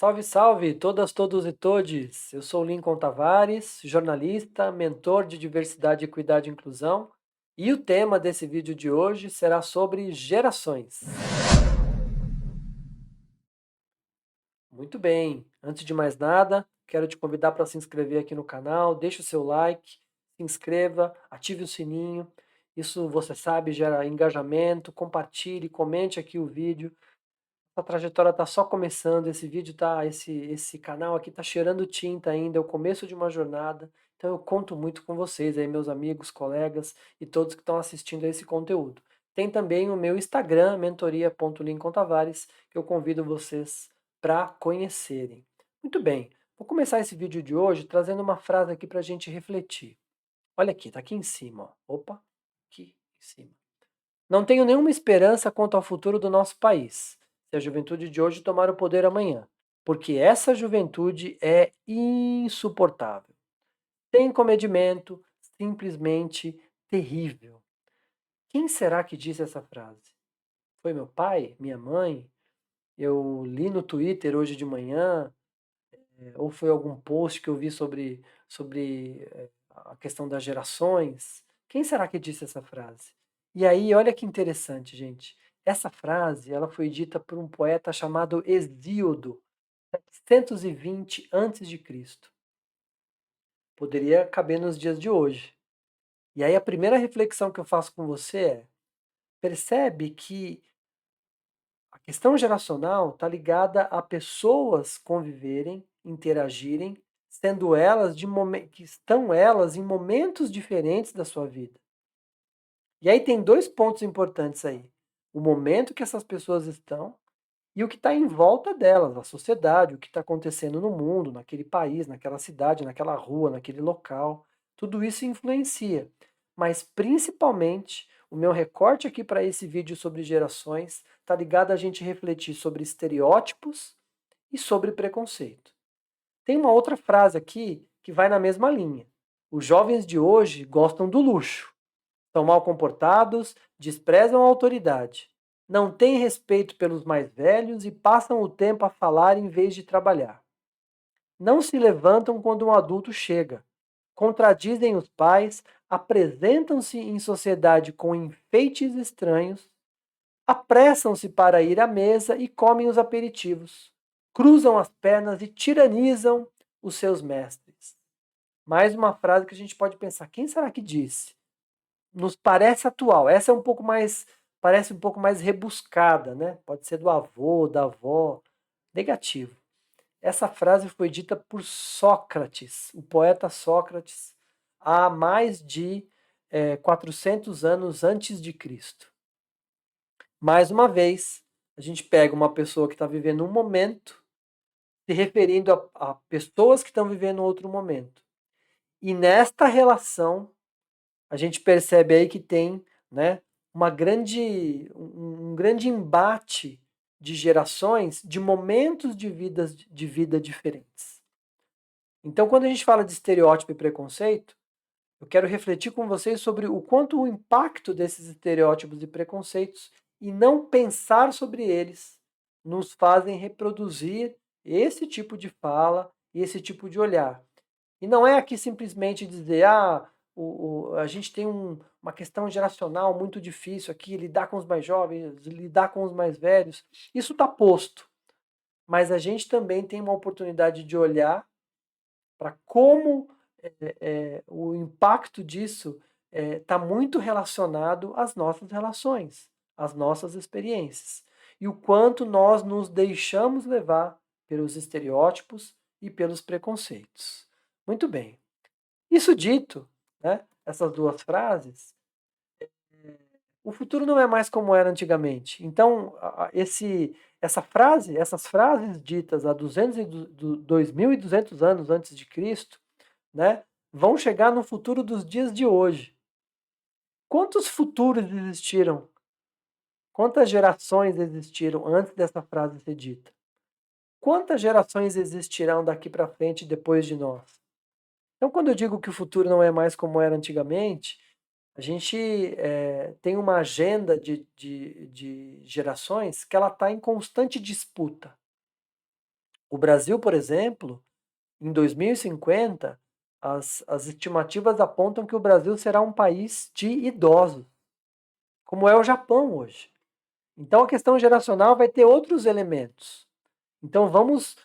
Salve, salve, todas, todos e todes. Eu sou Lincoln Tavares, jornalista, mentor de diversidade, equidade e inclusão, e o tema desse vídeo de hoje será sobre gerações. Muito bem, antes de mais nada, quero te convidar para se inscrever aqui no canal, deixe o seu like, se inscreva, ative o sininho, isso você sabe gera engajamento, compartilhe, comente aqui o vídeo. A trajetória está só começando, esse vídeo tá, esse canal aqui tá cheirando tinta ainda, é o começo de uma jornada, então eu conto muito com vocês aí, meus amigos, colegas e todos que estão assistindo a esse conteúdo. Tem também o meu Instagram, mentoria.lincolntavares, que eu convido vocês para conhecerem. Muito bem, vou começar esse vídeo de hoje trazendo uma frase aqui para a gente refletir. Olha aqui, tá aqui em cima, ó. Opa, aqui em cima. Não tenho nenhuma esperança quanto ao futuro do nosso país, se a juventude de hoje tomar o poder amanhã, porque essa juventude é insuportável. Sem comedimento, simplesmente terrível. Quem será que disse essa frase? Foi meu pai? Minha mãe? Eu li no Twitter hoje de manhã? Ou foi algum post que eu vi sobre a questão das gerações? Quem será que disse essa frase? E aí, olha que interessante, gente. Essa frase, ela foi dita por um poeta chamado Hesíodo, 720 a.C. Poderia caber nos dias de hoje. E aí a primeira reflexão que eu faço com você é: percebe que a questão geracional está ligada a pessoas conviverem, interagirem, sendo elas que estão elas em momentos diferentes da sua vida. E aí tem dois pontos importantes aí: o momento que essas pessoas estão e o que está em volta delas, a sociedade, o que está acontecendo no mundo, naquele país, naquela cidade, naquela rua, naquele local. Tudo isso influencia. Mas principalmente, o meu recorte aqui para esse vídeo sobre gerações está ligado a gente refletir sobre estereótipos e sobre preconceito. Tem uma outra frase aqui que vai na mesma linha. Os jovens de hoje gostam do luxo, são mal comportados, desprezam a autoridade, não têm respeito pelos mais velhos e passam o tempo a falar em vez de trabalhar. Não se levantam quando um adulto chega, contradizem os pais, apresentam-se em sociedade com enfeites estranhos, apressam-se para ir à mesa e comem os aperitivos, cruzam as pernas e tiranizam os seus mestres. Mais uma frase que a gente pode pensar: quem será que disse? Nos parece atual. Essa é um pouco mais, parece um pouco mais rebuscada, né? Pode ser do avô, da avó. Negativo. Essa frase foi dita por Sócrates, o poeta Sócrates, há mais de 400 anos antes de Cristo. Mais uma vez, a gente pega uma pessoa que está vivendo um momento, se referindo a pessoas que estão vivendo outro momento. E nesta relação, a gente percebe aí que tem, né, um grande embate de gerações, de momentos de vida diferentes. Então, quando a gente fala de estereótipo e preconceito, eu quero refletir com vocês sobre o quanto o impacto desses estereótipos e preconceitos e não pensar sobre eles nos fazem reproduzir esse tipo de fala e esse tipo de olhar. E não é aqui simplesmente dizer, a gente tem uma questão geracional muito difícil aqui, lidar com os mais jovens, lidar com os mais velhos. Isso está posto. Mas a gente também tem uma oportunidade de olhar para como o impacto disso está muito relacionado às nossas relações, às nossas experiências. E o quanto nós nos deixamos levar pelos estereótipos e pelos preconceitos. Muito bem. Isso dito, né, essas duas frases, o futuro não é mais como era antigamente. Então, essas frases ditas há 2.200 anos antes de Cristo, né, vão chegar no futuro dos dias de hoje. Quantos futuros existiram? Quantas gerações existiram antes dessa frase ser dita? Quantas gerações existirão daqui para frente depois de nós? Então, quando eu digo que o futuro não é mais como era antigamente, a gente tem uma agenda de gerações que ela está em constante disputa. O Brasil, por exemplo, em 2050, as estimativas apontam que o Brasil será um país de idosos, como é o Japão hoje. Então a questão geracional vai ter outros elementos. Então vamos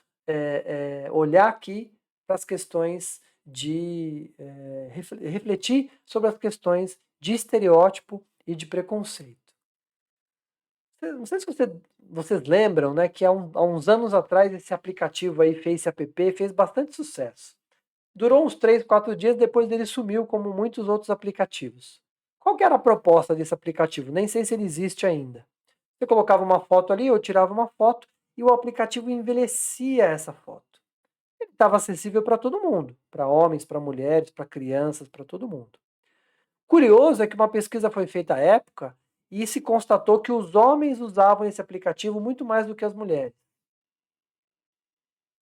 olhar aqui para as questões de refletir sobre as questões de estereótipo e de preconceito. Não sei se vocês lembram, né, que há uns anos atrás esse aplicativo aí, Face App, fez bastante sucesso. Durou uns 3, 4 dias, depois ele sumiu, como muitos outros aplicativos. Qual que era a proposta desse aplicativo? Nem sei se ele existe ainda. Você colocava uma foto ali, ou tirava uma foto, e o aplicativo envelhecia essa foto. Ele estava acessível para todo mundo, para homens, para mulheres, para crianças, para todo mundo. Curioso é que uma pesquisa foi feita à época e se constatou que os homens usavam esse aplicativo muito mais do que as mulheres.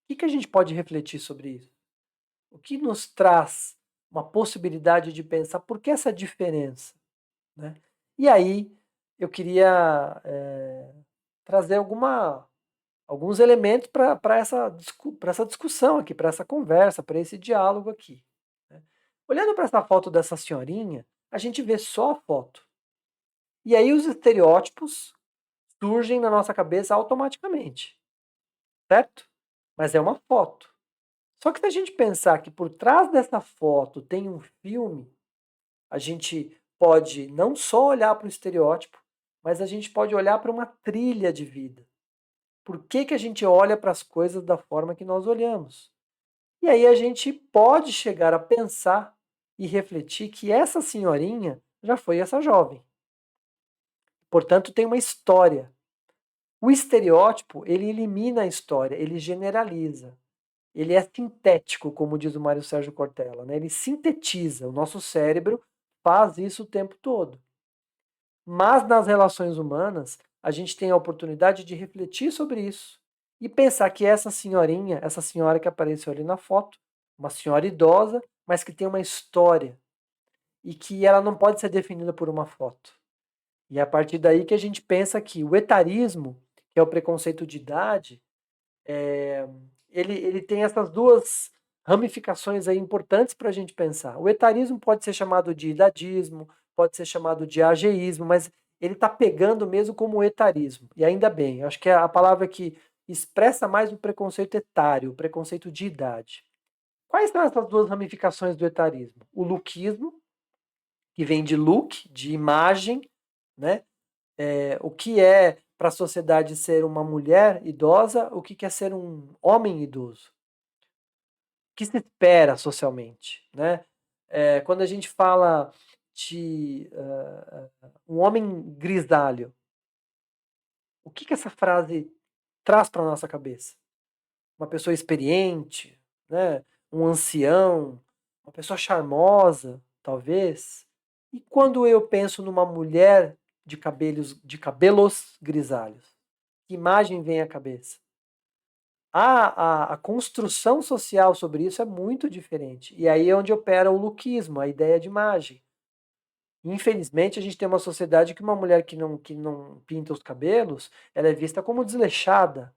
O que a gente pode refletir sobre isso? O que nos traz uma possibilidade de pensar por que essa diferença? Né? E aí eu queria trazer alguns elementos para essa discussão aqui, para essa conversa, para esse diálogo aqui. Né? Olhando para essa foto dessa senhorinha, a gente vê só a foto. E aí os estereótipos surgem na nossa cabeça automaticamente, certo? Mas é uma foto. Só que se a gente pensar que por trás dessa foto tem um filme, a gente pode não só olhar para o estereótipo, mas a gente pode olhar para uma trilha de vida. Por que a gente olha para as coisas da forma que nós olhamos? E aí a gente pode chegar a pensar e refletir que essa senhorinha já foi essa jovem. Portanto, tem uma história. O estereótipo, ele elimina a história, ele generaliza. Ele é sintético, como diz o Mário Sérgio Cortella, né? Ele sintetiza. O nosso cérebro faz isso o tempo todo. Mas nas relações humanas, a gente tem a oportunidade de refletir sobre isso e pensar que essa senhorinha, essa senhora que apareceu ali na foto, uma senhora idosa, mas que tem uma história e que ela não pode ser definida por uma foto. E é a partir daí que a gente pensa que o etarismo, que é o preconceito de idade, ele tem essas duas ramificações aí importantes para a gente pensar. O etarismo pode ser chamado de idadismo, pode ser chamado de ageísmo, mas ele está pegando mesmo como etarismo. E ainda bem, eu acho que é a palavra que expressa mais o preconceito etário, o preconceito de idade. Quais são essas duas ramificações do etarismo? O lookismo, que vem de look, de imagem, né? O que é para a sociedade ser uma mulher idosa, o que é ser um homem idoso. O que se espera socialmente, né? Quando a gente fala de um homem grisalho, o que essa frase traz para a nossa cabeça? Uma pessoa experiente, né? Um ancião, uma pessoa charmosa, talvez. E quando eu penso numa mulher de cabelos grisalhos, que imagem vem à cabeça? A construção social sobre isso é muito diferente. E aí é onde opera o lookismo, a ideia de imagem. Infelizmente, a gente tem uma sociedade que uma mulher que não pinta os cabelos, ela é vista como desleixada,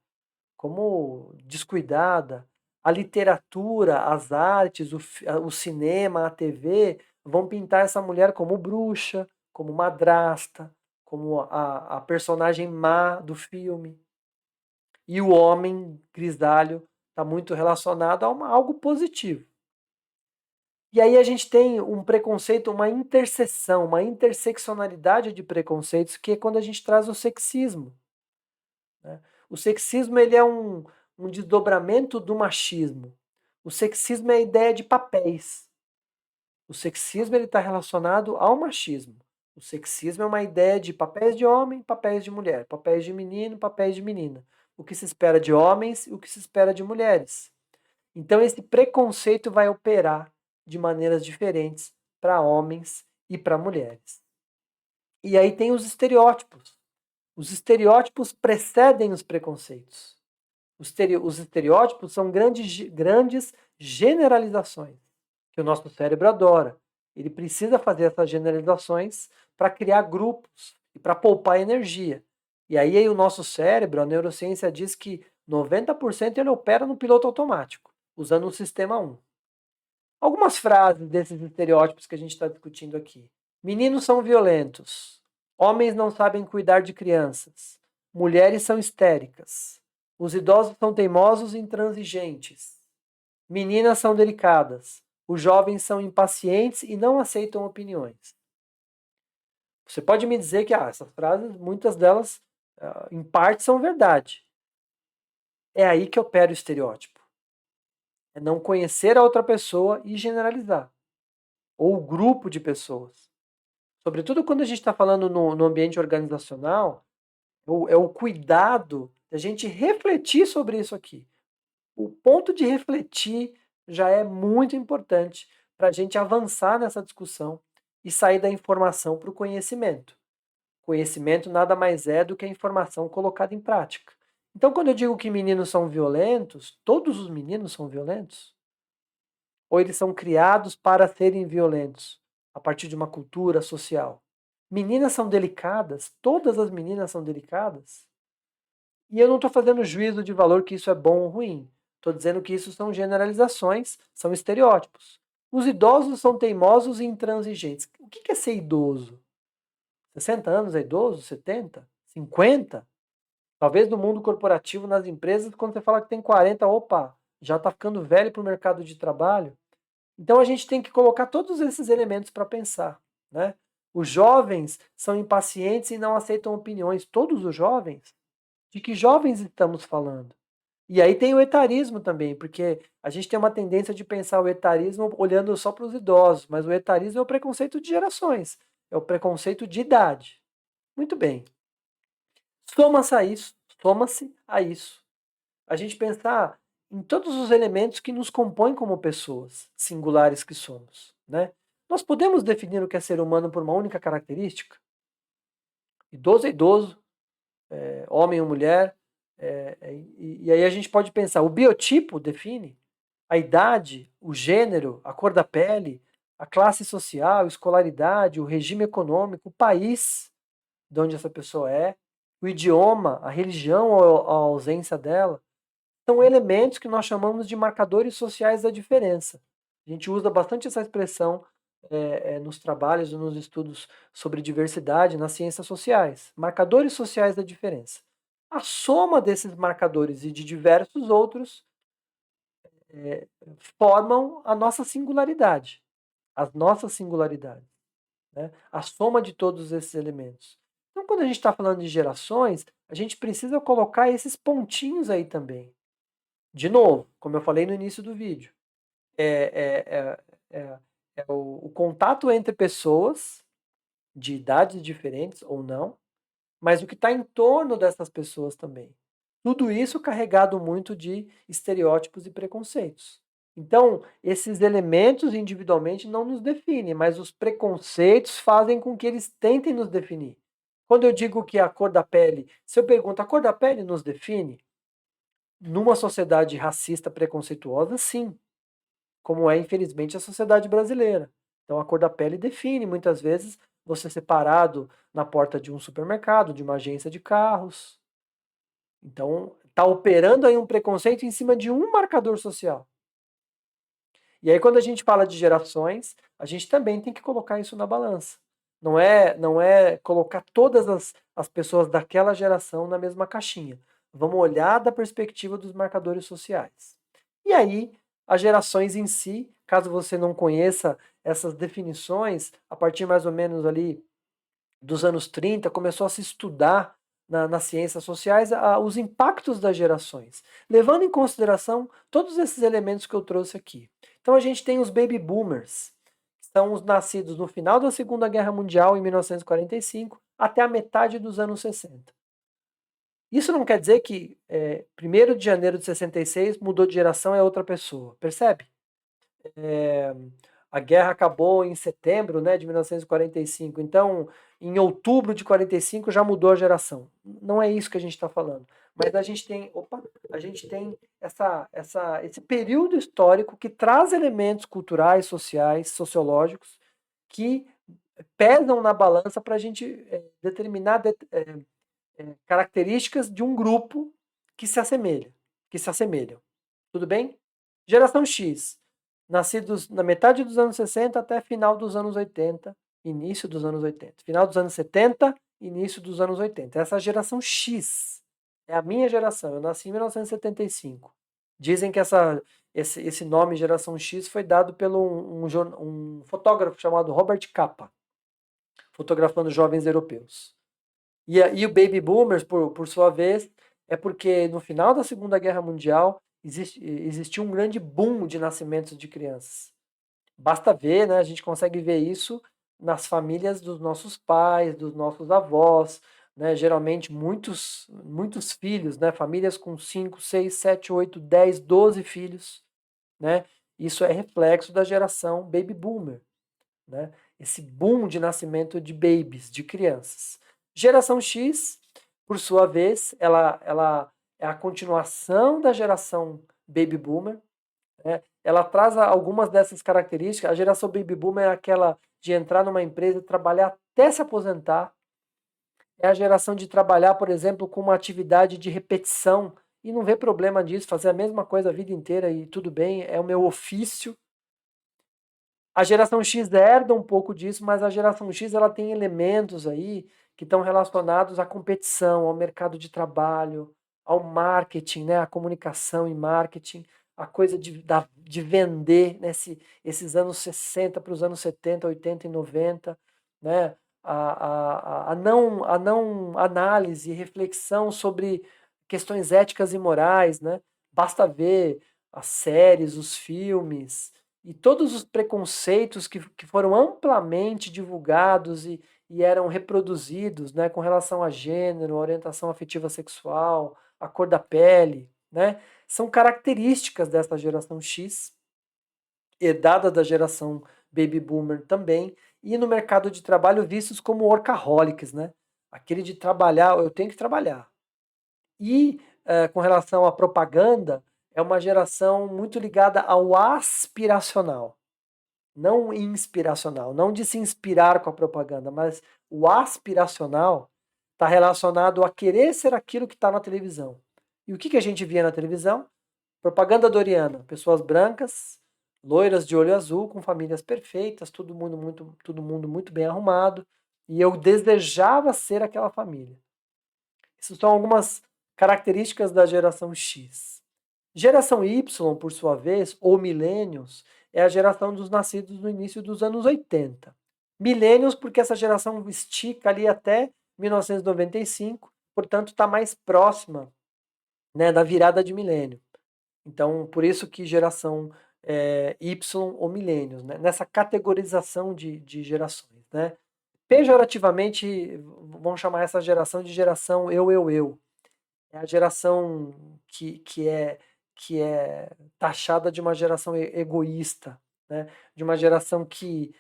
como descuidada. A literatura, as artes, o cinema, a TV vão pintar essa mulher como bruxa, como madrasta, como a personagem má do filme. E o homem grisalho está muito relacionado a algo positivo. E aí a gente tem um preconceito, uma interseção, uma interseccionalidade de preconceitos, que é quando a gente traz o sexismo. Né? O sexismo ele é um desdobramento do machismo. O sexismo é a ideia de papéis. O sexismo está relacionado ao machismo. O sexismo é uma ideia de papéis de homem, papéis de mulher, papéis de menino, papéis de menina. O que se espera de homens e o que se espera de mulheres. Então esse preconceito vai operar de maneiras diferentes para homens e para mulheres. E aí tem os estereótipos. Os estereótipos precedem os preconceitos. Os estereótipos são grandes generalizações que o nosso cérebro adora. Ele precisa fazer essas generalizações para criar grupos e para poupar energia. E aí o nosso cérebro, a neurociência diz que 90% ele opera no piloto automático, usando o sistema 1. Algumas frases desses estereótipos que a gente está discutindo aqui. Meninos são violentos. Homens não sabem cuidar de crianças. Mulheres são histéricas. Os idosos são teimosos e intransigentes. Meninas são delicadas. Os jovens são impacientes e não aceitam opiniões. Você pode me dizer que essas frases, muitas delas, em parte, são verdade. É aí que opera o estereótipo. É não conhecer a outra pessoa e generalizar. Ou o grupo de pessoas. Sobretudo quando a gente está falando no ambiente organizacional, é o cuidado da gente refletir sobre isso aqui. O ponto de refletir já é muito importante para a gente avançar nessa discussão e sair da informação para o conhecimento. Conhecimento nada mais é do que a informação colocada em prática. Então, quando eu digo que meninos são violentos, todos os meninos são violentos? Ou eles são criados para serem violentos, a partir de uma cultura social? Meninas são delicadas? Todas as meninas são delicadas? E eu não estou fazendo juízo de valor que isso é bom ou ruim. Estou dizendo que isso são generalizações, são estereótipos. Os idosos são teimosos e intransigentes. O que é ser idoso? 60 anos é idoso? 70? 50? Talvez no mundo corporativo, nas empresas, quando você fala que tem 40, opa, já está ficando velho para o mercado de trabalho. Então a gente tem que colocar todos esses elementos para pensar, né? Os jovens são impacientes e não aceitam opiniões. Todos os jovens? De que jovens estamos falando? E aí tem o etarismo também, porque a gente tem uma tendência de pensar o etarismo olhando só para os idosos, mas o etarismo é o preconceito de gerações, é o preconceito de idade. Muito bem. Soma-se a isso. A gente pensar em todos os elementos que nos compõem como pessoas singulares que somos, né? Nós podemos definir o que é ser humano por uma única característica? Idoso é idoso, homem ou mulher, e aí a gente pode pensar, o biotipo define a idade, o gênero, a cor da pele, a classe social, a escolaridade, o regime econômico, o país de onde essa pessoa é, o idioma, a religião ou a ausência dela. São elementos que nós chamamos de marcadores sociais da diferença. A gente usa bastante essa expressão nos trabalhos e nos estudos sobre diversidade nas ciências sociais. Marcadores sociais da diferença. A soma desses marcadores e de diversos outros formam a nossa singularidade, as nossas singularidades, né? A soma de todos esses elementos. Então, quando a gente está falando de gerações, a gente precisa colocar esses pontinhos aí também. De novo, como eu falei no início do vídeo, é, é, é, é o contato entre pessoas de idades diferentes ou não, mas o que está em torno dessas pessoas também. Tudo isso carregado muito de estereótipos e preconceitos. Então, esses elementos individualmente não nos definem, mas os preconceitos fazem com que eles tentem nos definir. Quando eu digo que a cor da pele, se eu pergunto, a cor da pele nos define? Numa sociedade racista preconceituosa, sim, como é infelizmente a sociedade brasileira. Então a cor da pele define muitas vezes você ser parado na porta de um supermercado, de uma agência de carros. Então está operando aí um preconceito em cima de um marcador social. E aí quando a gente fala de gerações, a gente também tem que colocar isso na balança. Não é colocar todas as pessoas daquela geração na mesma caixinha. Vamos olhar da perspectiva dos marcadores sociais. E aí, as gerações em si, caso você não conheça essas definições, a partir mais ou menos ali dos anos 30, começou a se estudar nas ciências sociais os impactos das gerações, levando em consideração todos esses elementos que eu trouxe aqui. Então a gente tem os baby boomers, que são os nascidos no final da Segunda Guerra Mundial, em 1945, até a metade dos anos 60. Isso não quer dizer que 1º de janeiro de 66 mudou de geração é outra pessoa, percebe? A guerra acabou em setembro, né, de 1945, então em outubro de 45 já mudou a geração. Não é isso que a gente está falando. Mas a gente tem esse período histórico que traz elementos culturais, sociais, sociológicos, que pesam na balança para a gente determinar características de um grupo que se assemelha. que se assemelham. Tudo bem? Geração X, nascidos na metade dos anos 60 até final dos anos 80, início dos anos 80. Final dos anos 70, início dos anos 80. Essa é a geração X. É a minha geração. Eu nasci em 1975. Dizem que esse nome geração X foi dado pelo um fotógrafo chamado Robert Capa, fotografando jovens europeus. E o Baby Boomers, por sua vez, é porque no final da Segunda Guerra Mundial existiu um grande boom de nascimentos de crianças. Basta ver, né? A gente consegue ver isso nas famílias dos nossos pais, dos nossos avós, né? Geralmente muitos filhos, né? Famílias com 5, 6, 7, 8, 10, 12 filhos, né? Isso é reflexo da geração Baby Boomer, né? Esse boom de nascimento de babies, de crianças. Geração X, por sua vez, ela é a continuação da geração Baby Boomer, né? Ela traz algumas dessas características. A geração Baby Boomer é aquela de entrar numa empresa e trabalhar até se aposentar. É a geração de trabalhar, por exemplo, com uma atividade de repetição e não vê problema disso, fazer a mesma coisa a vida inteira e tudo bem, é o meu ofício. A geração X herda um pouco disso, mas a geração X ela tem elementos aí que estão relacionados à competição, ao mercado de trabalho, ao marketing, né? À comunicação e marketing, a coisa de vender esses anos 60 para os anos 70, 80 e 90, né? A não análise e reflexão sobre questões éticas e morais, né? Basta ver as séries, os filmes, e todos os preconceitos que foram amplamente divulgados e eram reproduzidos, né, com relação a gênero, orientação afetiva sexual, a cor da pele, né, são características dessa geração X, herdada da geração Baby Boomer também, e no mercado de trabalho vistos como workaholics, né, aquele de trabalhar, eu tenho que trabalhar. E com relação à propaganda, é uma geração muito ligada ao aspiracional, não inspiracional, não de se inspirar com a propaganda, mas o aspiracional está relacionado a querer ser aquilo que está na televisão. E o que a gente via na televisão? Propaganda doriana, pessoas brancas, loiras de olho azul, com famílias perfeitas, todo mundo muito bem arrumado, e eu desejava ser aquela família. Essas são algumas características da geração X. Geração Y, por sua vez, ou millennials, é a geração dos nascidos no início dos anos 80. Millennials porque essa geração estica ali até 1995, portanto está mais próxima, né, da virada de milênio. Então, por isso que geração Y ou millennials, né, nessa categorização de gerações. Né. Pejorativamente, vamos chamar essa geração de geração eu. É a geração que é taxada de uma geração egoísta, né? De uma geração que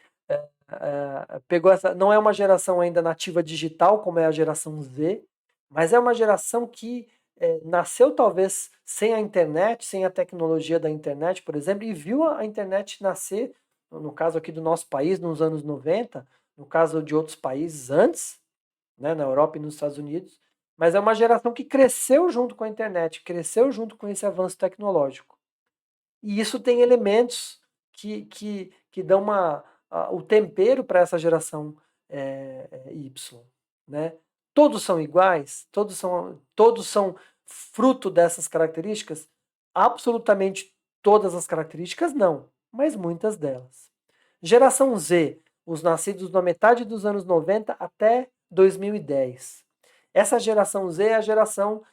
pegou essa. Não é uma geração ainda nativa digital, como é a geração Z, mas é uma geração que nasceu talvez sem a internet, sem a tecnologia da internet, por exemplo, e viu a internet nascer, no caso aqui do nosso país, nos anos 90, no caso de outros países antes, né, na Europa e nos Estados Unidos, mas é uma geração que cresceu junto com a internet, cresceu junto com esse avanço tecnológico. E isso tem elementos que dão o tempero para essa geração Y. Né? Todos são iguais? Todos são fruto dessas características? Absolutamente todas as características não, mas muitas delas. Geração Z, os nascidos na metade dos anos 90 até 2010. Essa geração Z é a geração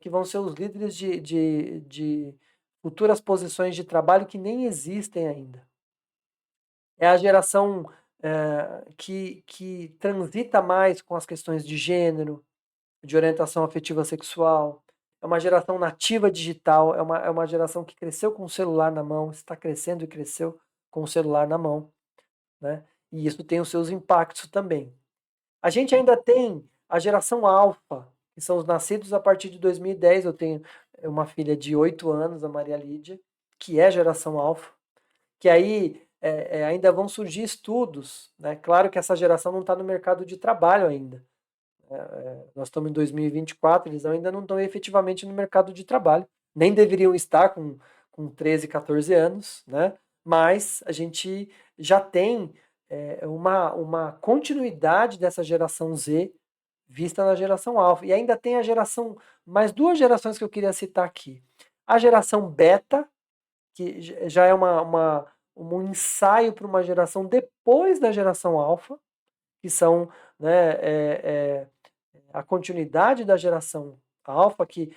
que vão ser os líderes de futuras posições de trabalho que nem existem ainda. É a geração que transita mais com as questões de gênero, de orientação afetiva sexual. É uma geração nativa digital, é uma geração que cresceu com o celular na mão, está crescendo e cresceu com o celular na mão. Né? E isso tem os seus impactos também. A gente ainda tem a geração alfa, que são os nascidos a partir de 2010. Eu tenho uma filha de 8 anos, a Maria Lídia, que é geração alfa, que aí ainda vão surgir estudos. Né? Claro que essa geração não está no mercado de trabalho ainda. Nós estamos em 2024, eles ainda não estão efetivamente no mercado de trabalho. nem deveriam estar com 13, 14 anos, né? Mas a gente já tem uma continuidade dessa geração Z vista na geração alfa. E ainda tem a geração, mais duas gerações que eu queria citar aqui. A geração beta, que já é um ensaio para uma geração depois da geração alfa, que são, né, a continuidade da geração alfa, que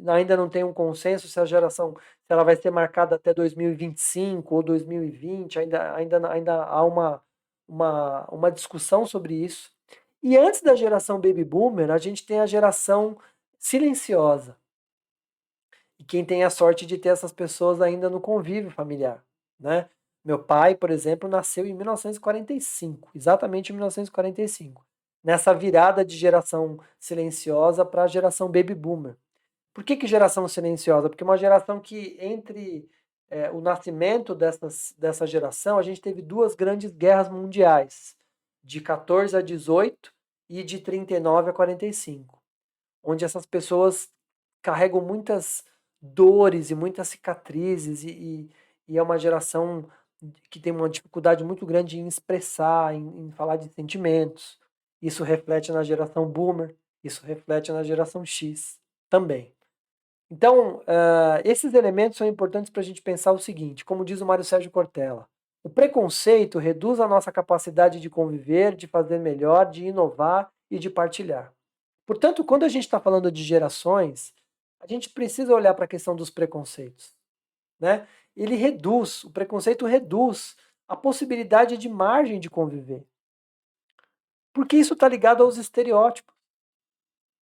ainda não tem um consenso se a geração, se ela vai ser marcada até 2025 ou 2020, ainda há uma discussão sobre isso. E antes da geração baby boomer, a gente tem a geração silenciosa. E quem tem a sorte de ter essas pessoas ainda no convívio familiar, né? Meu pai, por exemplo, nasceu em 1945, exatamente em 1945, nessa virada de geração silenciosa para a geração baby boomer. Por que geração silenciosa? Porque é uma geração que, entre o nascimento dessa geração, a gente teve duas grandes guerras mundiais, de 14 a 18 e de 39 a 45, onde essas pessoas carregam muitas dores e muitas cicatrizes e é uma geração que tem uma dificuldade muito grande em expressar, em falar de sentimentos. Isso reflete na geração boomer, isso reflete na geração X também. Então, esses elementos são importantes para a gente pensar o seguinte, como diz o Mário Sérgio Cortella, o preconceito reduz a nossa capacidade de conviver, de fazer melhor, de inovar e de partilhar. Portanto, quando a gente está falando de gerações, a gente precisa olhar para a questão dos preconceitos, né? O preconceito reduz a possibilidade de margem de conviver, porque isso está ligado aos estereótipos.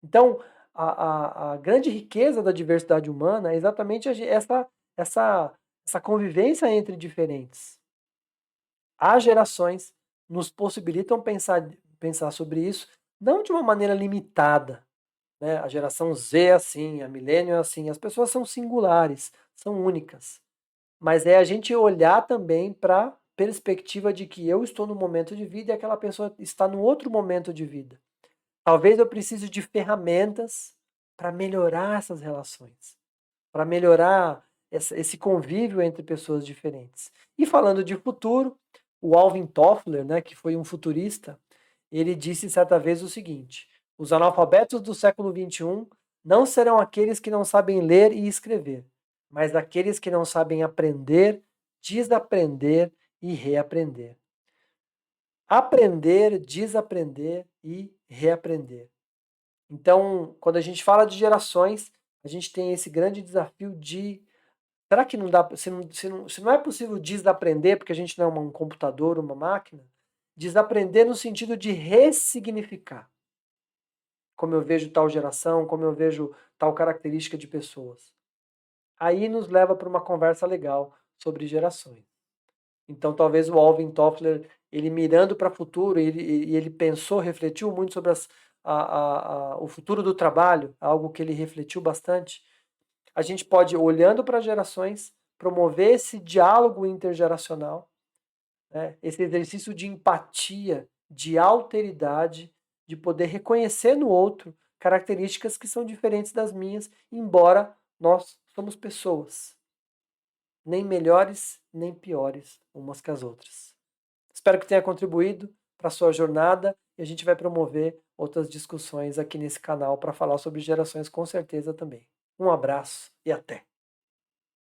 Então, a grande riqueza da diversidade humana é exatamente essa convivência entre diferentes. As gerações nos possibilitam pensar sobre isso, não de uma maneira limitada, né? A geração Z é assim, a milênio é assim, as pessoas são singulares, são únicas. Mas é a gente olhar também para a perspectiva de que eu estou no momento de vida e aquela pessoa está no outro momento de vida. Talvez eu precise de ferramentas para melhorar essas relações, para melhorar esse convívio entre pessoas diferentes. E falando de futuro, o Alvin Toffler, né, que foi um futurista, ele disse certa vez o seguinte: os analfabetos do século XXI não serão aqueles que não sabem ler e escrever, mas aqueles que não sabem aprender, desaprender e reaprender. Aprender, desaprender e reaprender. Então, quando a gente fala de gerações, a gente tem esse grande desafio de será que não dá, se não é possível desaprender, porque a gente não é um computador, uma máquina, desaprender no sentido de ressignificar como eu vejo tal geração, como eu vejo tal característica de pessoas. Aí nos leva para uma conversa legal sobre gerações. Então talvez o Alvin Toffler, ele mirando para o futuro, ele pensou, refletiu muito sobre o futuro do trabalho, algo que ele refletiu bastante. A gente pode, olhando para gerações, promover esse diálogo intergeracional, né? Esse exercício de empatia, de alteridade, de poder reconhecer no outro características que são diferentes das minhas, embora nós somos pessoas, nem melhores nem piores umas que as outras. Espero que tenha contribuído para a sua jornada e a gente vai promover outras discussões aqui nesse canal para falar sobre gerações com certeza também. Um abraço e até!